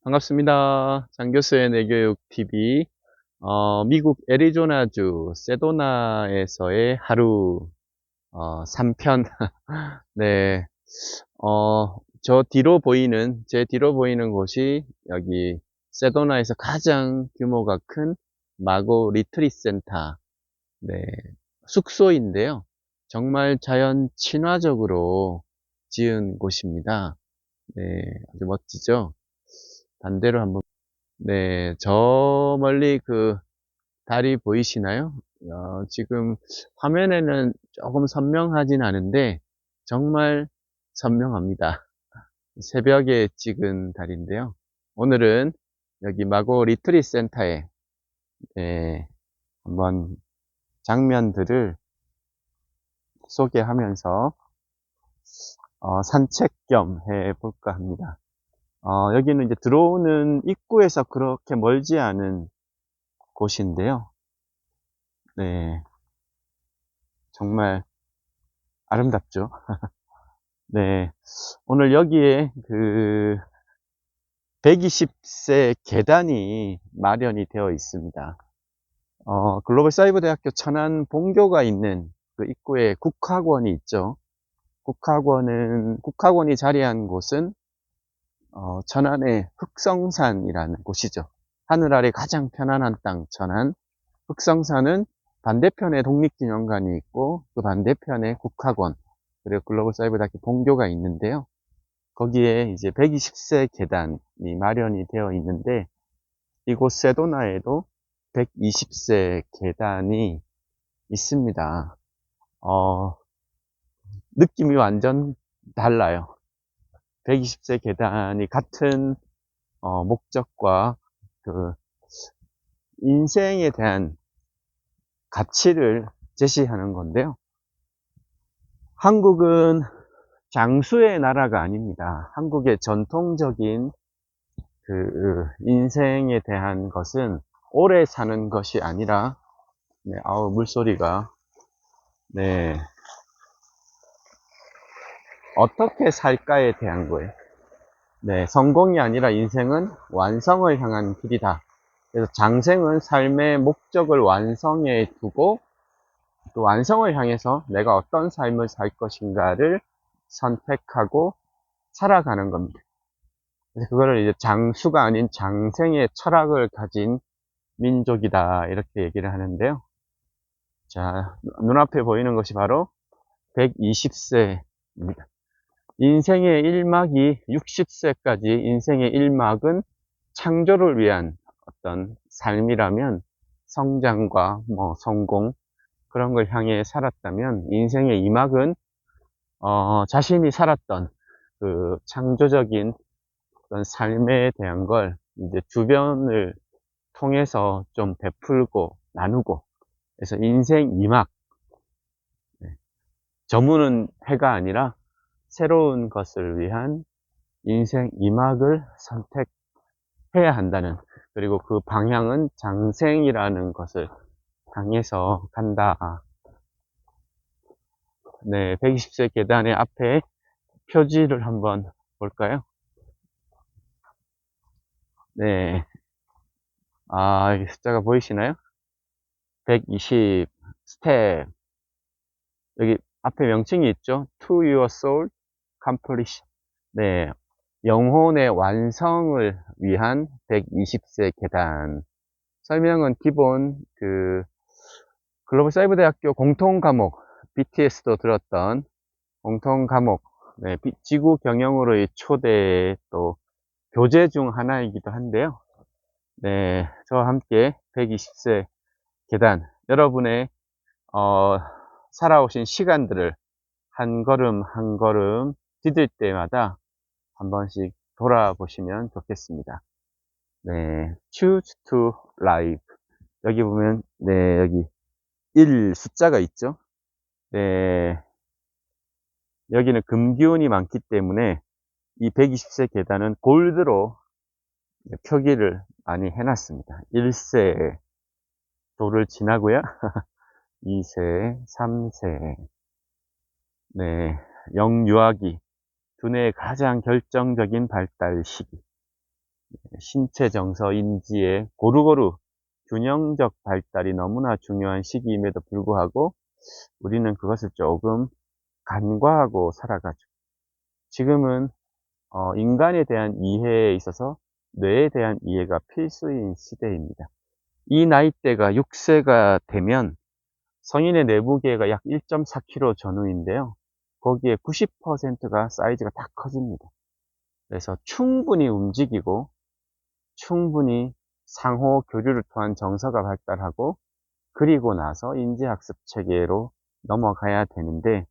반갑습니다. 장교수의 내교육 TV. 미국 애리조나주 세도나에서의 하루, 3편. 네. 제 뒤로 보이는 곳이 여기 세도나에서 가장 규모가 큰 마고 리트릿 센터, 네, 숙소인데요. 정말 자연 친화적으로 지은 곳입니다. 네, 아주 멋지죠? 반대로 한번, 네, 저 멀리 그 달이 보이시나요? 지금 화면에는 조금 선명하진 않은데 정말 선명합니다. 새벽에 찍은 달인데요. 오늘은 여기 마고 리트릿 센터에, 네, 한번 장면들을 소개하면서 산책 겸 해볼까 합니다. 여기는 이제 들어오는 입구에서 그렇게 멀지 않은 곳인데요. 네, 정말 아름답죠. 네, 오늘 여기에 그 120세 계단이 마련이 되어 있습니다. 글로벌 사이버 대학교 천안 본교가 있는 그 입구에 국학원이 있죠. 국학원이 자리한 곳은 천안의 흑성산이라는 곳이죠. 하늘 아래 가장 편안한 땅 천안. 흑성산은 반대편에 독립기념관이 있고 그 반대편에 국학원, 그리고 글로벌 사이버 대학교 본교가 있는데요. 거기에 이제 120세 계단이 마련이 되어 있는데, 이곳 세도나에도 120세 계단이 있습니다. 느낌이 완전 달라요. 120세 계단이 같은 목적과 그 인생에 대한 가치를 제시하는 건데요. 한국은 장수의 나라가 아닙니다. 한국의 전통적인 그 인생에 대한 것은 오래 사는 것이 아니라, 네, 물소리가, 네, 어떻게 살까에 대한 거예요. 네, 성공이 아니라 인생은 완성을 향한 길이다. 그래서 장생은 삶의 목적을 완성해 두고 또 완성을 향해서 내가 어떤 삶을 살 것인가를 선택하고 살아가는 겁니다. 그래서 그거를 이제 장수가 아닌 장생의 철학을 가진 민족이다, 이렇게 얘기를 하는데요. 자, 눈앞에 보이는 것이 바로 120세입니다. 인생의 1막이 60세까지, 인생의 1막은 창조를 위한 어떤 삶이라면, 성장과 뭐 성공, 그런 걸 향해 살았다면, 인생의 2막은 자신이 살았던 그 창조적인 어떤 삶에 대한 걸 이제 주변을 통해서 좀 베풀고 나누고, 그래서 인생 2막, 저무는 해가 아니라 새로운 것을 위한 인생 2막을 선택해야 한다는, 그리고 그 방향은 장생이라는 것을 향해서 간다. 네, 120세 계단의 앞에 표지를 한번 볼까요? 네, 이 숫자가 보이시나요? 120 스텝. 여기 앞에 명칭이 있죠? To your soul complete. 네, 영혼의 완성을 위한 120세 계단. 설명은 기본 그 글로벌 사이버 대학교 공통 과목, BTS도 들었던 공통 과목, 네, 지구 경영으로의 초대 또 교재 중 하나이기도 한데요. 네, 저와 함께 120세 계단, 여러분의 살아오신 시간들을 한 걸음 한 걸음 디딜 때마다 한 번씩 돌아보시면 좋겠습니다. 네, choose to live. 여기 보면, 네, 여기 1 숫자가 있죠. 네, 여기는 금기운이 많기 때문에 이 120세 계단은 골드로 표기를 많이 해놨습니다. 1세 도를 지나고요. 2세, 3세, 네, 영유아기, 두뇌의 가장 결정적인 발달 시기. 신체 정서 인지의 고루고루 균형적 발달이 너무나 중요한 시기임에도 불구하고 우리는 그것을 조금 간과하고 살아가죠. 지금은 인간에 대한 이해에 있어서 뇌에 대한 이해가 필수인 시대입니다. 이 나이대가 6세가 되면 성인의 내부계가 약 1.4kg 전후인데요. 거기에 90%가 사이즈가 다 커집니다. 그래서 충분히 움직이고 충분히 상호 교류를 통한 정서가 발달하고 그리고 나서 인지학습 체계로 넘어가야 되는데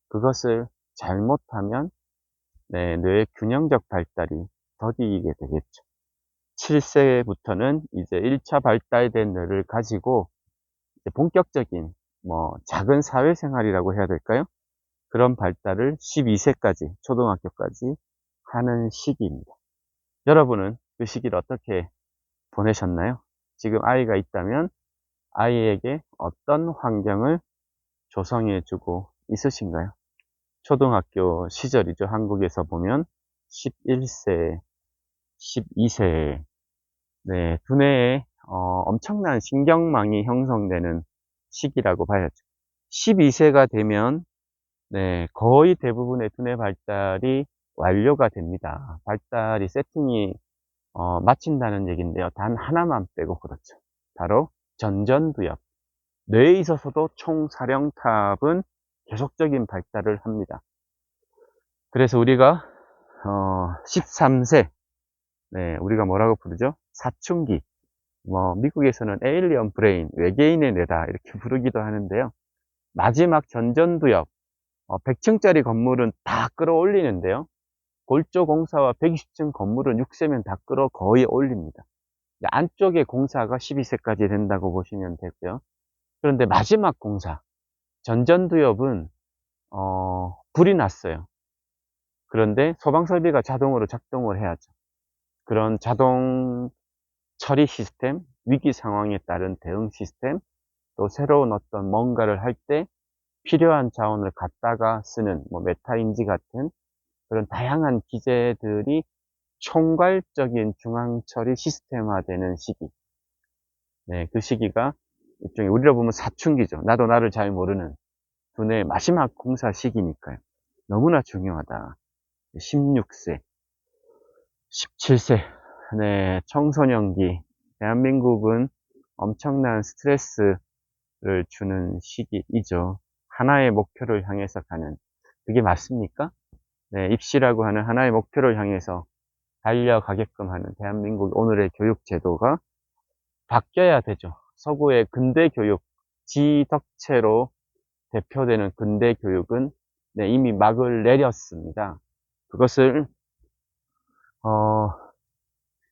그것을 잘못하면 뇌의 균형적 발달이 더디게 되겠죠. 7세부터는 이제 1차 발달된 뇌를 가지고 이제 본격적인 작은 사회생활이라고 해야 될까요? 그런 발달을 12세까지 초등학교까지 하는 시기입니다. 여러분은 그 시기를 어떻게 보내셨나요? 지금 아이가 있다면 아이에게 어떤 환경을 조성해 주고 있으신가요? 초등학교 시절이죠. 한국에서 보면 11세, 12세, 두뇌에 엄청난 신경망이 형성되는 시기라고 봐야죠. 12세가 되면 거의 대부분의 두뇌 발달이 완료가 됩니다. 발달이 세팅이 마친다는 얘기인데요. 단 하나만 빼고 그렇죠. 바로 전전두엽. 뇌에 있어서도 총사령탑은 계속적인 발달을 합니다. 그래서 우리가 13세, 우리가 뭐라고 부르죠? 사춘기. 미국에서는 에일리언 브레인, 외계인의 뇌다 이렇게 부르기도 하는데요. 마지막 전전두엽, 100층짜리 건물은 다 끌어올리는데요. 골조 공사와 120층 건물은 6세면 다 끌어 거의 올립니다. 안쪽의 공사가 12세까지 된다고 보시면 되고요. 그런데 마지막 공사, 전전두엽은 불이 났어요. 그런데 소방설비가 자동으로 작동을 해야죠. 그런 자동 처리 시스템, 위기 상황에 따른 대응 시스템, 또 새로운 어떤 뭔가를 할 때 필요한 자원을 갖다가 쓰는 메타인지 같은 그런 다양한 기제들이 총괄적인 중앙처리 시스템화되는 시기. 그 시기가 일종의 우리로 보면 사춘기죠. 나도 나를 잘 모르는 두뇌의 마지막 공사 시기니까요. 너무나 중요하다. 16세, 17세, 청소년기. 대한민국은 엄청난 스트레스를 주는 시기이죠. 하나의 목표를 향해서 가는. 그게 맞습니까? 입시라고 하는 하나의 목표를 향해서 달려가게끔 하는 대한민국 오늘의 교육 제도가 바뀌어야 되죠. 서구의 근대 교육, 지덕체로 대표되는 근대 교육은 이미 막을 내렸습니다. 그것을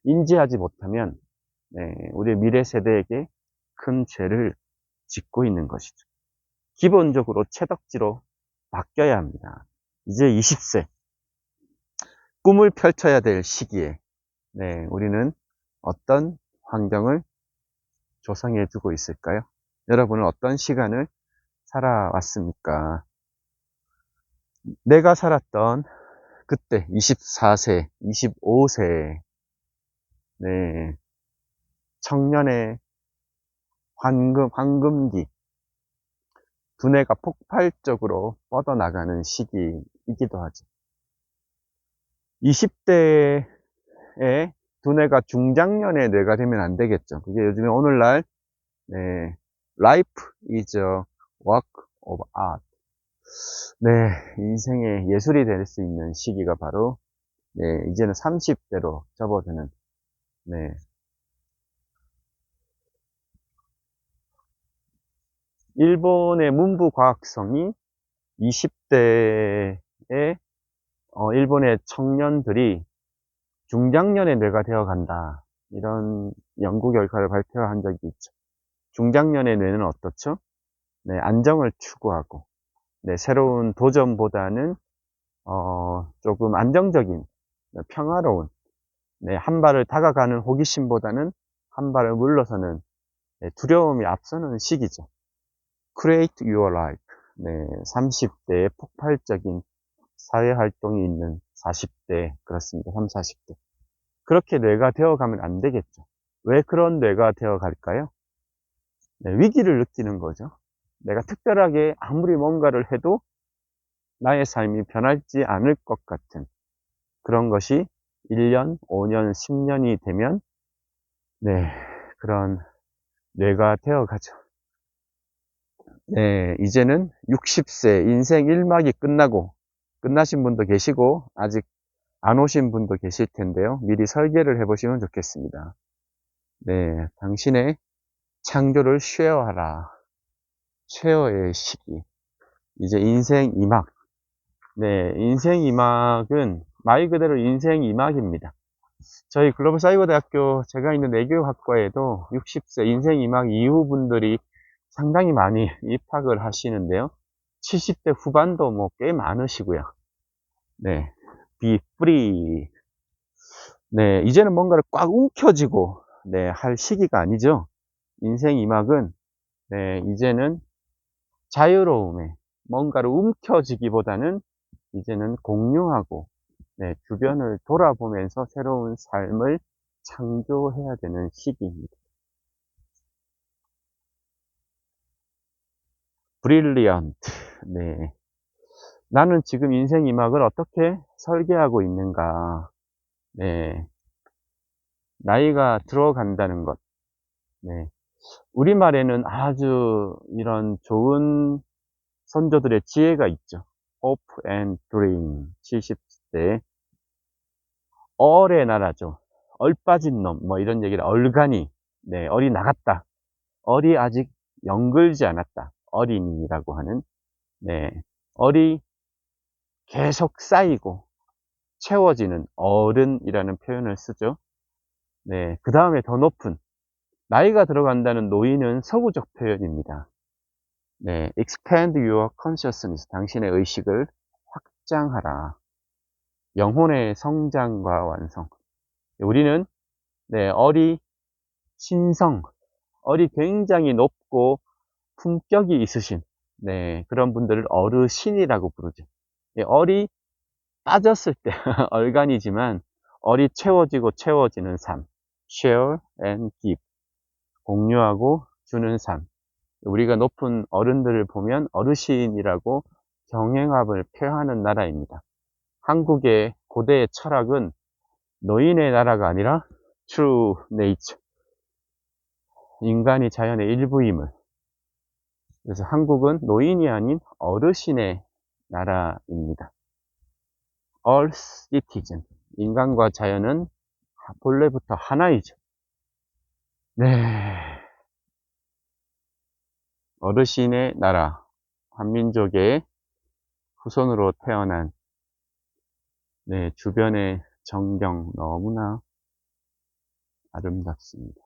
인지하지 못하면 우리 미래 세대에게 큰 죄를 짓고 있는 것이죠. 기본적으로 채덕지로 바뀌어야 합니다. 이제 20세 꿈을 펼쳐야 될 시기에 우리는 어떤 환경을 조성해 두고 있을까요? 여러분은 어떤 시간을 살아왔습니까? 내가 살았던 그때 24세, 25세 청년의 황금기 두뇌가 폭발적으로 뻗어나가는 시기이기도 하죠. 20대에 두뇌가 중장년의 뇌가 되면 안 되겠죠. 그게 요즘에 오늘날 Life is a work of art. 인생의 예술이 될 수 있는 시기가 바로 이제는 30대로 접어드는 일본의 문부과학성이 20대에 일본의 청년들이 중장년의 뇌가 되어 간다. 이런 연구 결과를 발표한 적이 있죠. 중장년의 뇌는 어떻죠? 안정을 추구하고, 새로운 도전보다는, 조금 안정적인, 평화로운, 한 발을 다가가는 호기심보다는 한 발을 물러서는 두려움이 앞서는 시기죠. Create your life. 30대의 폭발적인 사회활동이 있는 40대, 그렇습니다. 30, 40대. 그렇게 뇌가 되어가면 안 되겠죠. 왜 그런 뇌가 되어갈까요? 네, 위기를 느끼는 거죠. 내가 특별하게 아무리 뭔가를 해도 나의 삶이 변하지 않을 것 같은 그런 것이 1년, 5년, 10년이 되면 네, 그런 뇌가 되어가죠. 네, 이제는 60세 인생 1막이 끝나신 분도 계시고 아직 안 오신 분도 계실 텐데요. 미리 설계를 해보시면 좋겠습니다. 네, 당신의 창조를 쉐어하라. 쉐어의 시기. 이제 인생 2막. 네, 인생 2막은 말 그대로 인생 2막입니다. 저희 글로벌 사이버 대학교 제가 있는 내교학과에도 60세 인생 2막 이후 분들이 상당히 많이 입학을 하시는데요. 70대 후반도 뭐 꽤 많으시고요. 네, be free. 네, 이제는 뭔가를 꽉 움켜쥐고 네, 할 시기가 아니죠. 인생 2막은 네, 이제는 자유로움에 뭔가를 움켜쥐기보다는 이제는 공유하고 네, 주변을 돌아보면서 새로운 삶을 창조해야 되는 시기입니다. 브릴리언트. 네. 나는 지금 인생 2막을 어떻게 설계하고 있는가. 네. 나이가 들어간다는 것. 네. 우리말에는 아주 이런 좋은 선조들의 지혜가 있죠. Hope and Dream. 70대. 얼의 나라죠. 얼 빠진 놈. 뭐 이런 얘기를 얼간이. 네. 얼이 나갔다. 얼이 아직 영글지 않았다. 어린이라고 하는. 네. 얼이 계속 쌓이고 채워지는 어른이라는 표현을 쓰죠. 네. 그 다음에 더 높은 나이가 들어간다는 노인은 서구적 표현입니다. 네. expand your consciousness. 당신의 의식을 확장하라. 영혼의 성장과 완성. 우리는 네, 얼이 신성, 얼이 굉장히 높고 품격이 있으신 네, 그런 분들을 어르신이라고 부르죠. 예, 얼이 빠졌을 때 얼간이지만 얼이 채워지고 채워지는 삶. share and give. 공유하고 주는 삶. 우리가 높은 어른들을 보면 어르신이라고 경행합을 표하는 나라입니다. 한국의 고대의 철학은 노인의 나라가 아니라 true nature. 인간이 자연의 일부임을. 그래서 한국은 노인이 아닌 어르신의 나라입니다. All citizen. 인간과 자연은 본래부터 하나이죠. 네. 어르신의 나라. 한민족의 후손으로 태어난 네, 주변의 전경 너무나 아름답습니다.